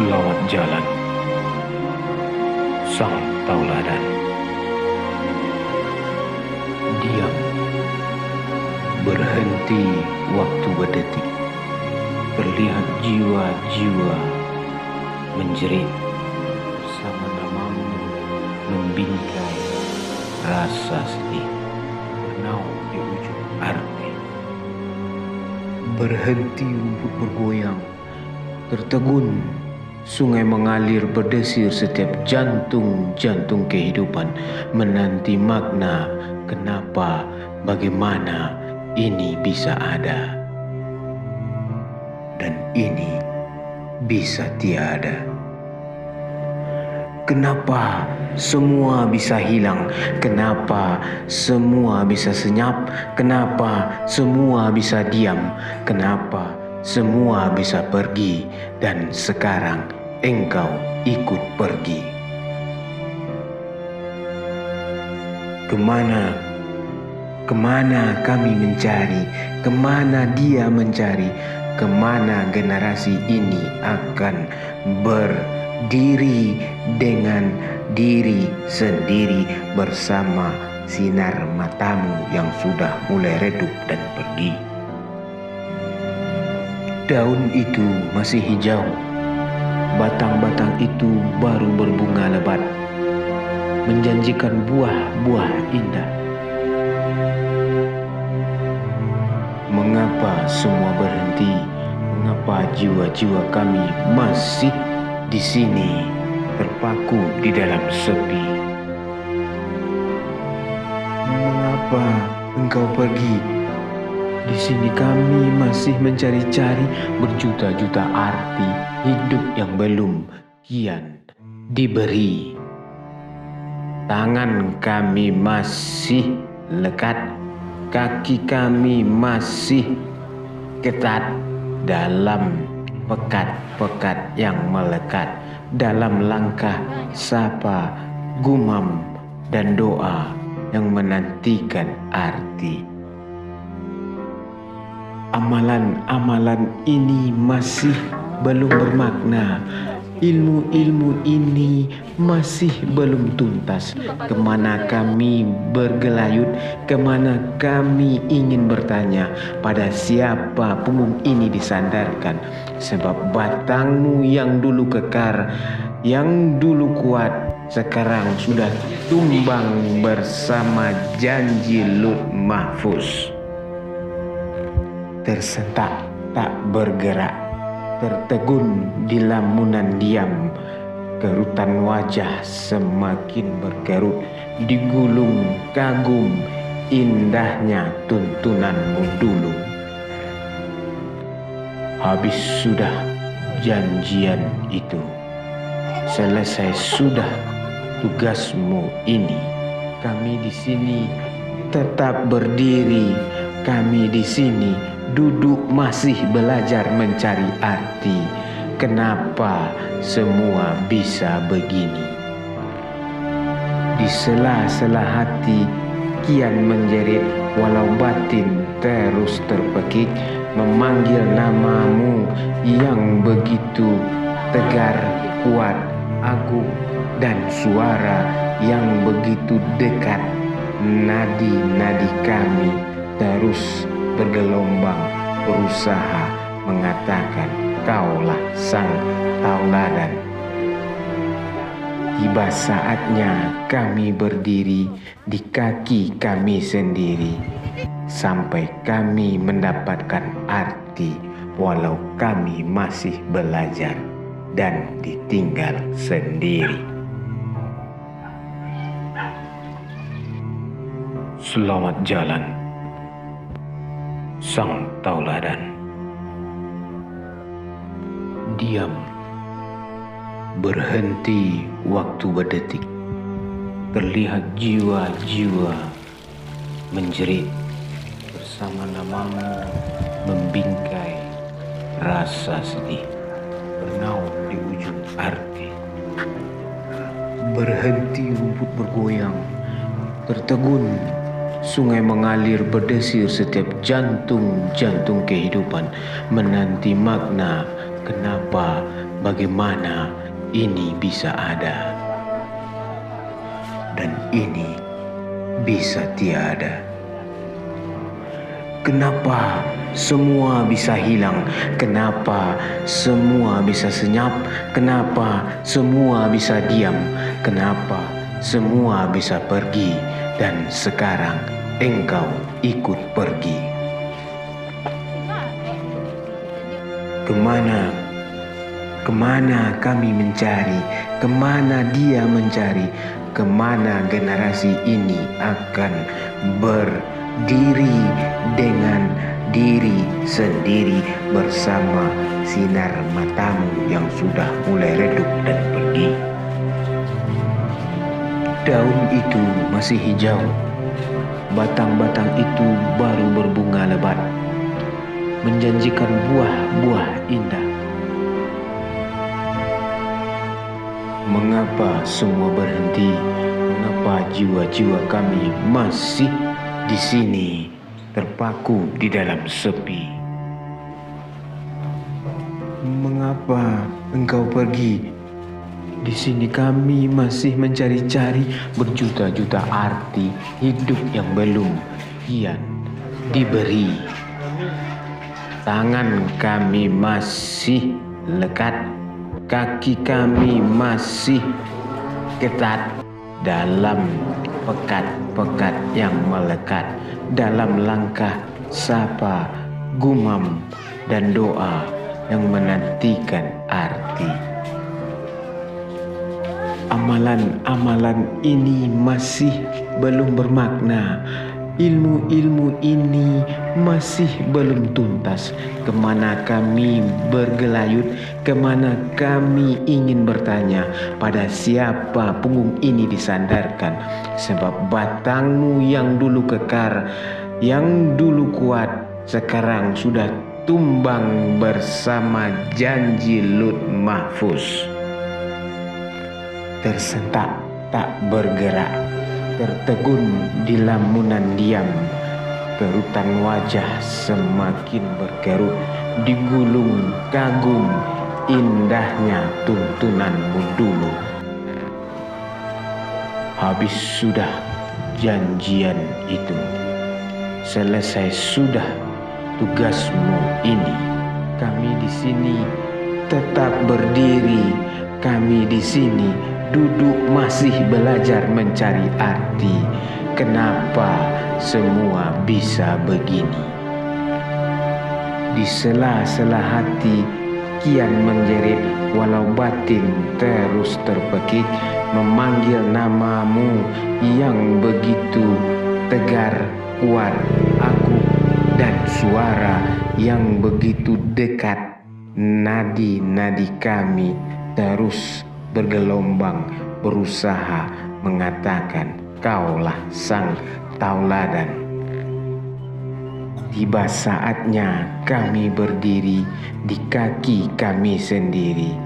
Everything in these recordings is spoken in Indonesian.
Selamat jalan, sang tauladan. Diam, berhenti waktu berdetik. Terlihat jiwa-jiwa menjerit bersama namamu, membingkai rasa sedih bernaung di ujung arti. Berhenti rumput bergoyang, tertegun sungai mengalir berdesir setiap jantung-jantung kehidupan menanti makna kenapa, bagaimana ini bisa ada dan ini bisa tiada. Kenapa semua bisa hilang? Kenapa semua bisa senyap? Kenapa semua bisa diam? Kenapa semua bisa pergi dan sekarang engkau ikut pergi? Kemana? Kemana kami mencari? Kemana dia mencari? Kemana generasi ini akan berdiri dengan diri sendiri bersama sinar matamu yang sudah mulai redup dan pergi? Daun itu masih hijau, batang-batang itu baru berbunga lebat, menjanjikan buah-buah indah. Mengapa semua berhenti? Mengapa jiwa-jiwa kami masih di sini, terpaku di dalam sepi? Mengapa engkau pergi? Di sini kami masih mencari-cari berjuta-juta arti hidup yang belum kian diberi. Tangan kami masih lekat, kaki kami masih ketat dalam pekat-pekat yang melekat, dalam langkah sapa, gumam, dan doa yang menantikan arti. Amalan-amalan ini masih belum bermakna. Ilmu-ilmu ini masih belum tuntas. Kemana kami bergelayut, kemana kami ingin bertanya, pada siapa punggung ini disandarkan? Sebab batangmu yang dulu kekar, yang dulu kuat, sekarang sudah tumbang bersama janji Lut Mahfuz. Tersentak tak bergerak, tertegun di lamunan diam, kerutan wajah semakin berkerut, digulung kagum indahnya tuntunanmu dulu. Habis sudah janjian itu, selesai sudah tugasmu ini. Kami di sini tetap berdiri, kami di sini duduk masih belajar mencari arti. Kenapa semua bisa begini? Di sela-sela hati kian menjerit, walau batin terus terpekik, memanggil namamu yang begitu tegar, kuat, agung, dan suara yang begitu dekat. Nadi-nadi kami terus bergelombang, berusaha mengatakan kaulah sang tauladan. Tiba saatnya kami berdiri di kaki kami sendiri, sampai kami mendapatkan arti, walau kami masih belajar dan ditinggal sendiri. Selamat jalan, sang tauladan. Diam, berhenti waktu berdetik. Terlihat jiwa-jiwa menjerit bersama namamu, membingkai rasa sedih bernaung di ujung arti. Berhenti rumput bergoyang, tertegun sungai mengalir berdesir setiap jantung-jantung kehidupan menanti makna kenapa, bagaimana ini bisa ada dan ini bisa tiada. Kenapa semua bisa hilang? Kenapa semua bisa senyap? Kenapa semua bisa diam? Kenapa semua bisa pergi? Dan sekarang engkau ikut pergi. Kemana kami mencari? Kemana dia mencari? Kemana generasi ini akan berdiri dengan diri sendiri bersama sinar matamu yang sudah mulai redup dan pergi? Daun itu masih hijau, batang-batang itu baru berbunga lebat, menjanjikan buah-buah indah. Mengapa semua berhenti? Mengapa jiwa-jiwa kami masih di sini, terpaku di dalam sepi? Mengapa engkau pergi? Di sini kami masih mencari-cari berjuta-juta arti hidup yang belum kian diberi. Tangan kami masih lekat, kaki kami masih ketat dalam pekat-pekat yang melekat, dalam langkah sapa, gumam, dan doa yang menantikan arti. Amalan-amalan ini masih belum bermakna. Ilmu-ilmu ini masih belum tuntas. Kemana kami bergelayut? Kemana kami ingin bertanya? Pada siapa punggung ini disandarkan? Sebab batangmu yang dulu kekar, yang dulu kuat, sekarang sudah tumbang bersama janji Lut Mahfuz. Tersentak tak bergerak, tertegun di lamunan diam, kerutan wajah semakin berkerut, digulung kagum indahnya tuntunanmu dulu. Habis sudah janjian itu, selesai sudah tugasmu ini. Kami di sini tetap berdiri, kami di sini duduk masih belajar mencari arti. Kenapa semua bisa begini? Di sela-sela hati kian menjerit, walau batin terus terpekik, memanggil namamu yang begitu tegar, kuat, aku dan suara yang begitu dekat. Nadi-nadi kami terus bergelombang, berusaha mengatakan kaulah sang tauladan. Tiba saatnya kami berdiri di kaki kami sendiri,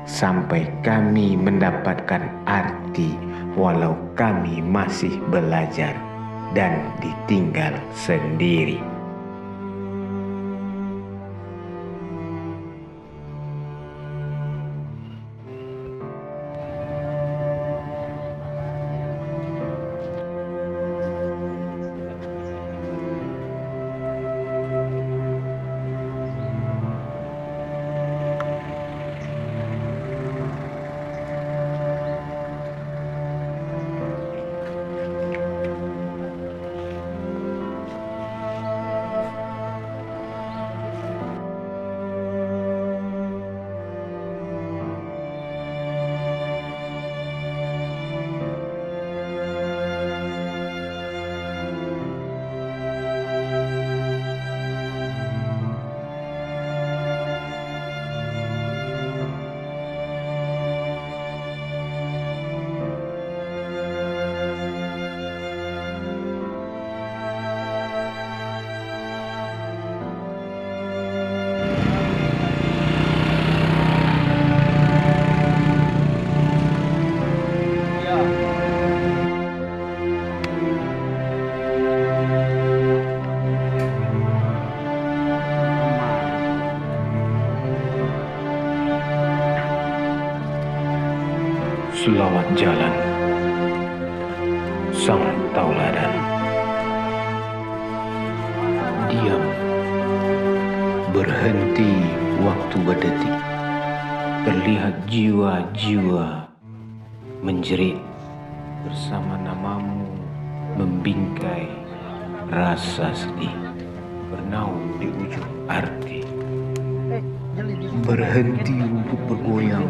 sampai kami mendapatkan arti walau kami masih belajar dan ditinggal sendiri. selawat jalan sang tauladan. Diam, berhenti waktu berdetik, terlihat jiwa-jiwa menjerit bersama namamu, membingkai rasa sedih, bernaung di ujung arti. Berhenti untuk bergoyang,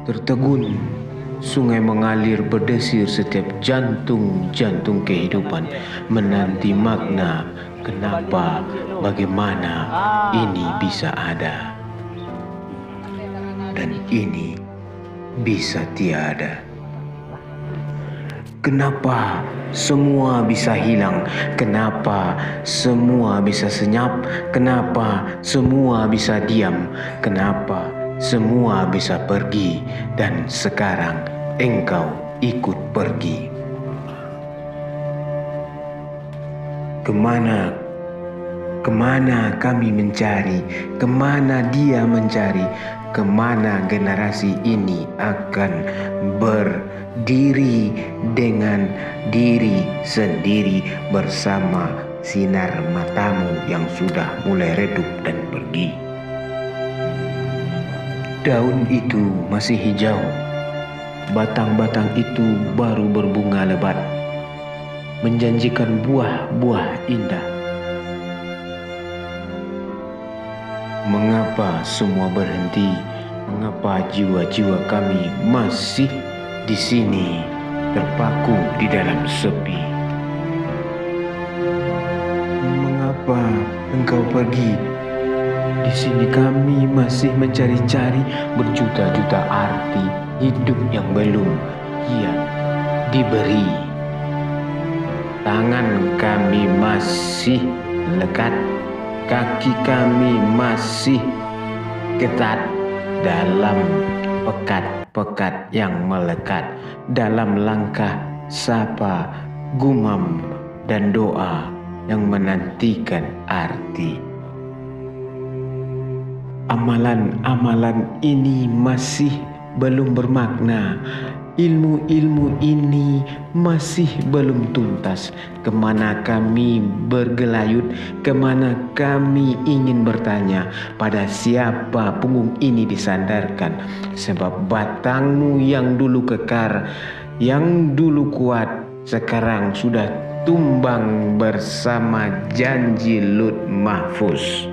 tertegun sungai mengalir berdesir setiap jantung-jantung kehidupan, menanti makna kenapa, bagaimana ini bisa ada dan ini bisa tiada. Kenapa semua bisa hilang? Kenapa semua bisa senyap? Kenapa semua bisa diam? Kenapa semua bisa pergi? Dan sekarang engkau ikut pergi. Kemana kami mencari? Kemana dia mencari? Kemana generasi ini akan berdiri dengan diri sendiri bersama sinar matamu yang sudah mulai redup dan pergi? Daun itu masih hijau, batang-batang itu baru berbunga lebat, menjanjikan buah-buah indah. Mengapa semua berhenti? Mengapa jiwa-jiwa kami masih di sini, terpaku di dalam sepi? Mengapa engkau pergi? Di sini kami masih mencari-cari berjuta-juta arti hidup yang belum kian diberi. Tangan kami masih lekat, kaki kami masih ketat dalam pekat-pekat yang melekat, dalam langkah sapa, gumam, dan doa yang menantikan arti. Amalan-amalan ini masih belum bermakna. Ilmu-ilmu ini masih belum tuntas. Kemana kami bergelayut? Kemana kami ingin bertanya? Pada siapa punggung ini disandarkan? Sebab batangmu yang dulu kekar, yang dulu kuat, sekarang sudah tumbang bersama janji Lut Mahfuz.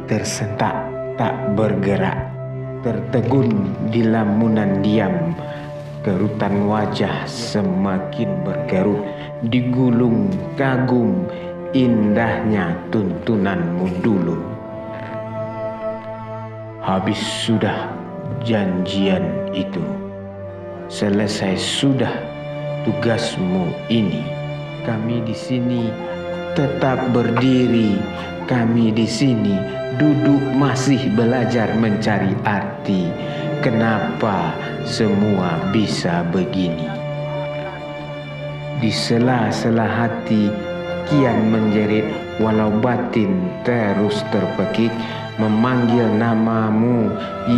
Tersentak tak bergerak, tertegun di lamunan diam, kerutan wajah semakin berkerut, digulung kagum indahnya tuntunanmu dulu. Habis sudah janjian itu, selesai sudah tugasmu ini. Kami di sini tetap berdiri, kami di sini duduk masih belajar mencari arti. Kenapa semua bisa begini? Di sela-sela hati kian menjerit, walau batin terus terpekik, memanggil namamu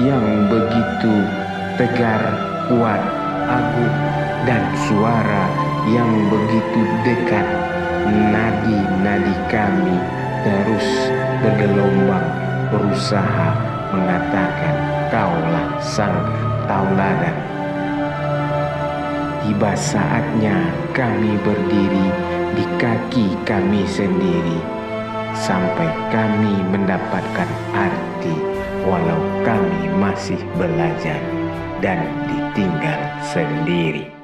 yang begitu tegar, kuat, agung, dan suara yang begitu dekat. Nadi-nadi kami terus bergelombang, berusaha mengatakan kaulah sang tauladan. Tiba saatnya kami berdiri di kaki kami sendiri, sampai kami mendapatkan arti, walau kami masih belajar dan ditinggal sendiri.